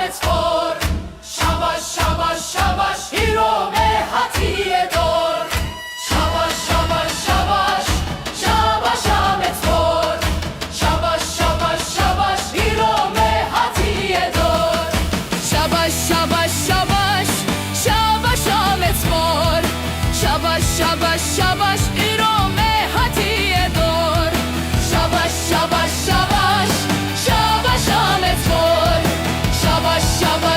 Ahmet Spor. Şabaş şabaş şabaş, hero ve hatiye dor. Şabaş şabaş şabaş, şabaş Ahmet Spor. Şabaş şabaş şabaş, hero ve hatiye dor. Şabaş şabaş şabaş, şabaş Ahmet Spor. Şabaş şabaş şabaş, İrome Hatiye Dor. Şabaş şabaş şabaş, şabaş Ahmet Spor. Şabaş şabaş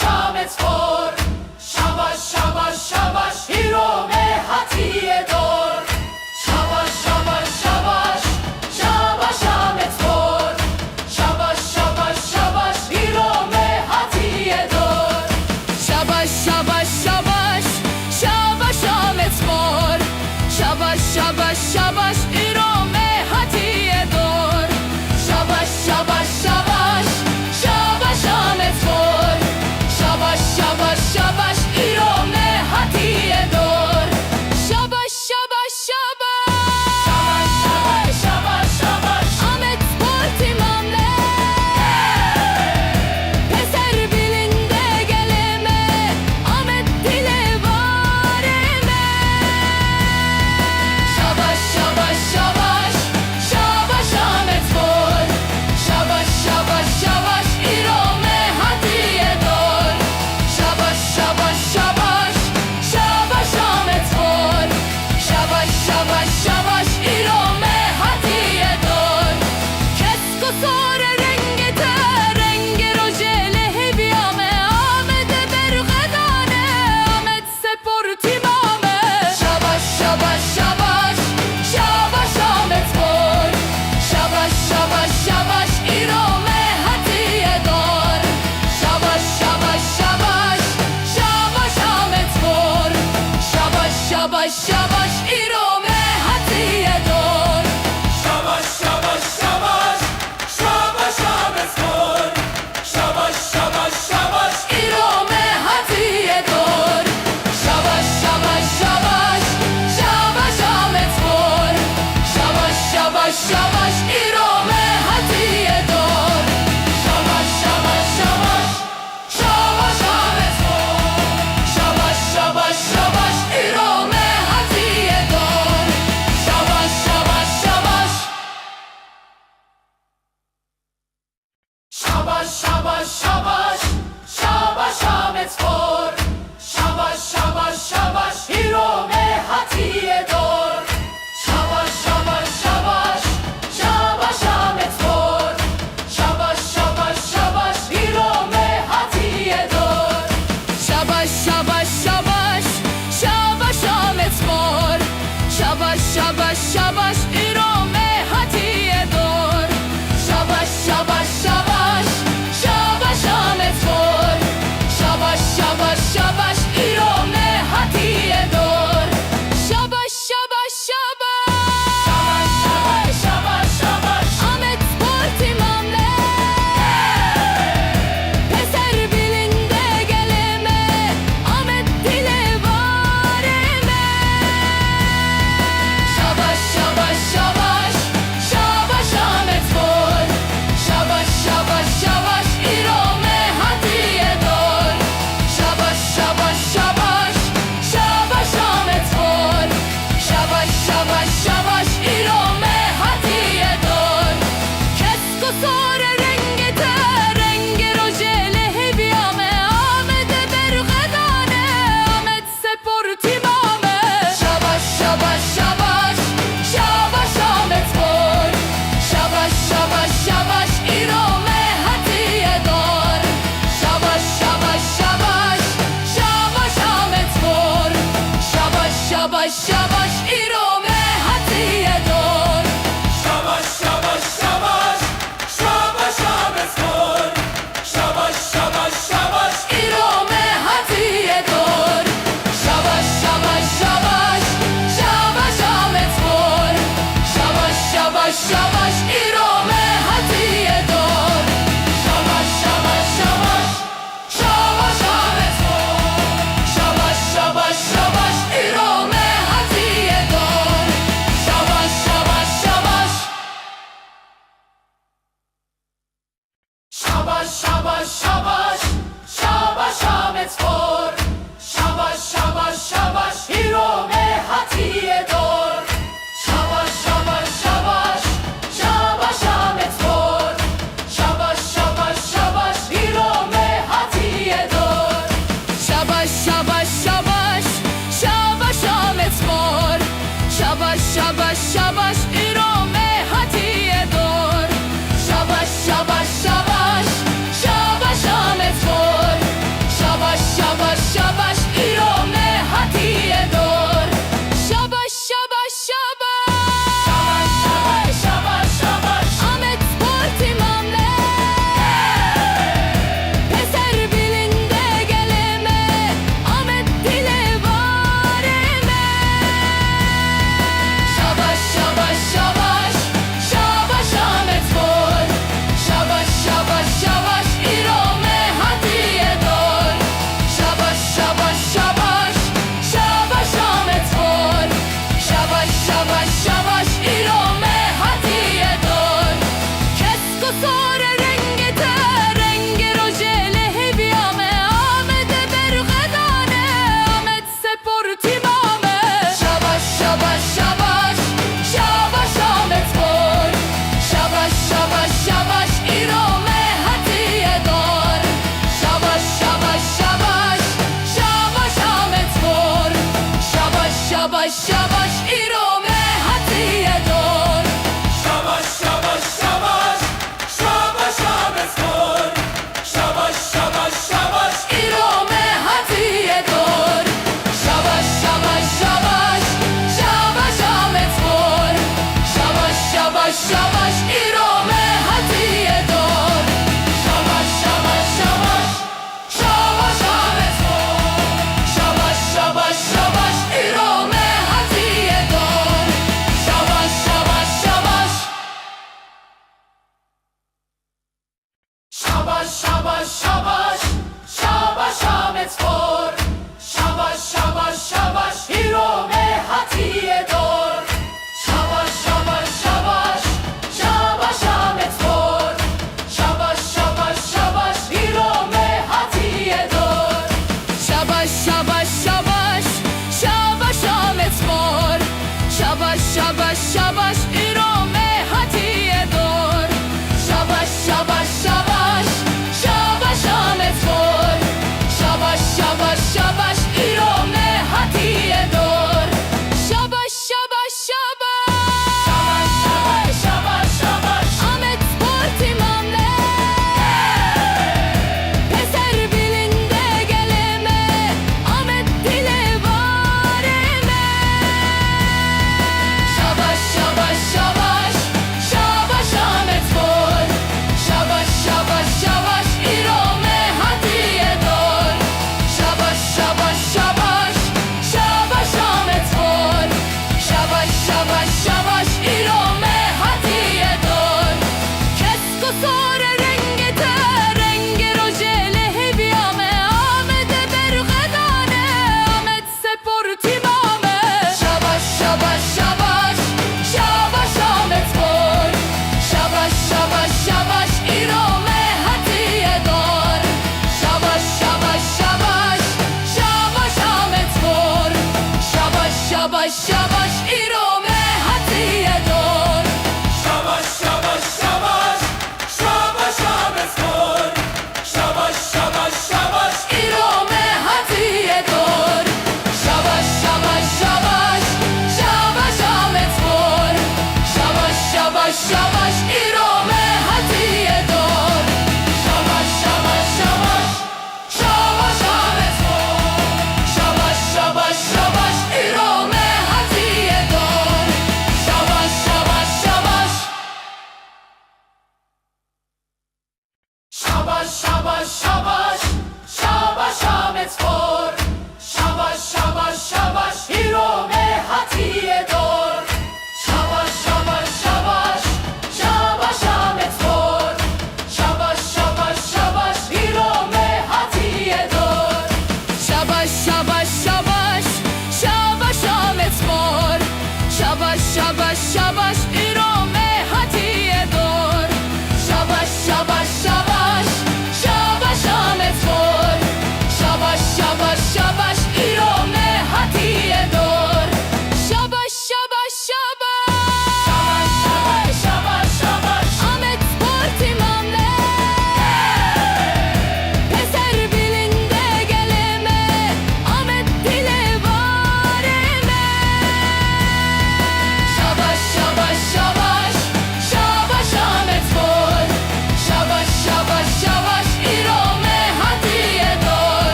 şabaş Ahmet Spor. Şabaş şabaş şabaş Hiro ve Hatice Dor. Şabaş şabaş şabaş şabaş Ahmet Spor. Şabaş şabaş şabaş Hiro ve Hatice Dor. Şabaş şabaş şabaş şabaş Ahmet Spor. Şabaş şabaş şabaş İrome Hatice Dor. Şabaş şabaş şabaş şabaş Ahmet Spor. Şabaş şabaş şabaş İrome Hatice Dor. Şabaş şabaş şabaş Şabaş şabaş şabaş Ahmet Spor timamle. Peser bilinde geleme Ahmet dile vareme. Şabaş şabaş şabaş şabaş Ahmet Spor. Şabaş şabaş şabaş İrome Hatice Dor. Şabaş şabaş şabaş şabaş Ahmet Spor. Şabaş şabaş şabaş İrome Hatice Dor. Kesko sore rengete rengi rojele hebiyame Ahmet'e bergedane Ahmet Spor timame. Şabaş şabaş şabaş şabaş Ahmet Spor. Şabaş şabaş şabaş İrome Hatice Dor. Şabaş şabaş şabaş şabaş Ahmet Spor. Şabaş şabaş şabaş İrome Hatice Dor. Şabaş şabaş şabaş şabaş Ahmet Spor. Şabaş şabaş şabaş İrome Hatice Dor. Şabaş şabaş şabaş şabaş Ahmet Spor. Şabaş şabaş şabaş İrome Hatice Dor. Şabaş şabaş şabaş şabaş Ahmet Spor. Şabaş şabaş şabaş İrome Hatice Dor. Şabaş şabaş şabaş. Şabaş şabaş şabaş şabaş Ahmet Spor. Şabaş şabaş şabaş Hiro ve Hatice Dor. Şabaş şabaş şabaş şabaş Ahmet Spor. Şabaş şabaş şabaş Hiro ve Hatice Dor. Şabaş şabaş şabaş şabaş Ahmet Spor. Şabaş şabaş şabaş İrome Hatice Dor. Şabaş şabaş şabaş şabaş Ahmet Spor. Şabaş şabaş şabaş İrome Hatice Dor. Şabaş şabaş şabaş Şabaş şabaş şabaş Ahmet Spor timamle. Peser bilinde geleme Ahmet dile vareme. Şabaş şabaş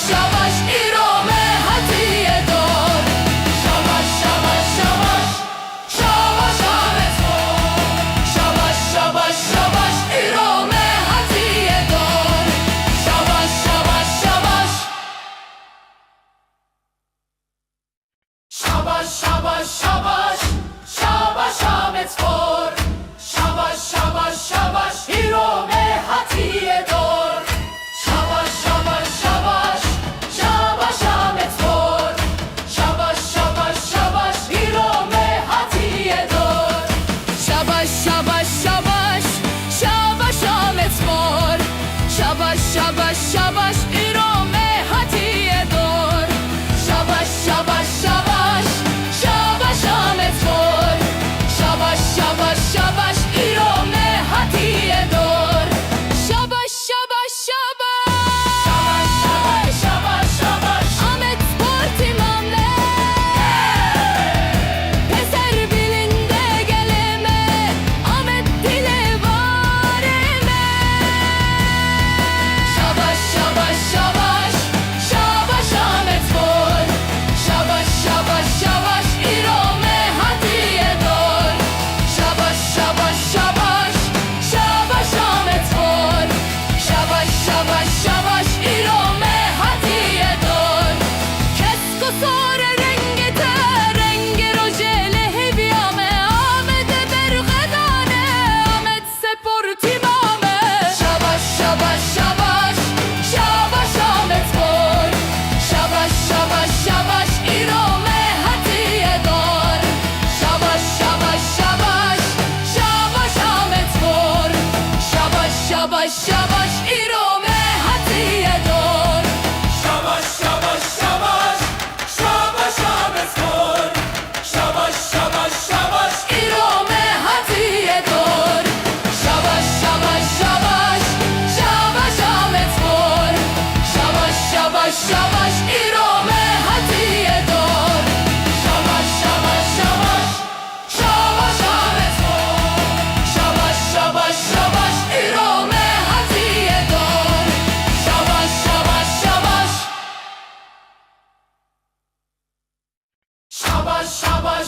şabaş İrome Hatiye dor. Şabaş şabaş şabaş şabaş Ahmet Spor. Şabaş şabaş şabaş İrome Hatiye dor. Şabaş şabaş şabaş şabaş şabaş şabaş şabaş Ahmet Spor. Şabaş şabaş şabaş İrome Hatiye dor. Şabaş şabaş şabaş şabaş Ahmet Spor. Şabaş şabaş şabaş İrome Hatiye dor. Şabaş şabaş şabaş şabaş Ahmet Spor. Şabaş şabaş şabaş İrome Hatiye dor. Şabaş şabaş şabaş şabaş Ahmet Spor. Şabaş şabaş şabaş İrome Hatiye dor. Şabaş şabaş şabaş Şabaş şabaş şabaş Ahmet Spor timamle. Peser bilinde geleme, Ahmet dile vareme. Şabaş şabaş şabaş şabaş Ahmet Spor. Şabaş şabaş şabaş İrome Hatiye dor. Şabaş şabaş şabaş şabaş Ahmet Spor. Şabaş şabaş şabaş İrome Hatiye dor. Kesko sore rengete rengi rojele hebiyame. Ahmet'e bergedane Ahmet Spor timame. Şabaş şabaş şabaş şabaş Ahmet Spor. Şabaş şabaş şabaş İrome Hatiye dor. Şabaş şabaş şabaş şabaş Ahmet Spor. Şabaş şabaş şabaş İrome Hatiye dor. şabaş şabaş şabaş şabaş Ahmet Spor. Şabaş şabaş şabaş İrome Hatiye dor. Şabaş şabaş şabaş şabaş Ahmet Spor. Şabaş şabaş şabaş İrome Hatiye dor. şabaş şabaş şabaş şabaş Ahmet Spor. Şabaş şabaş şabaş İrome Hatiye dor. Şabaş şabaş şabaş şabaş şabaş şabaş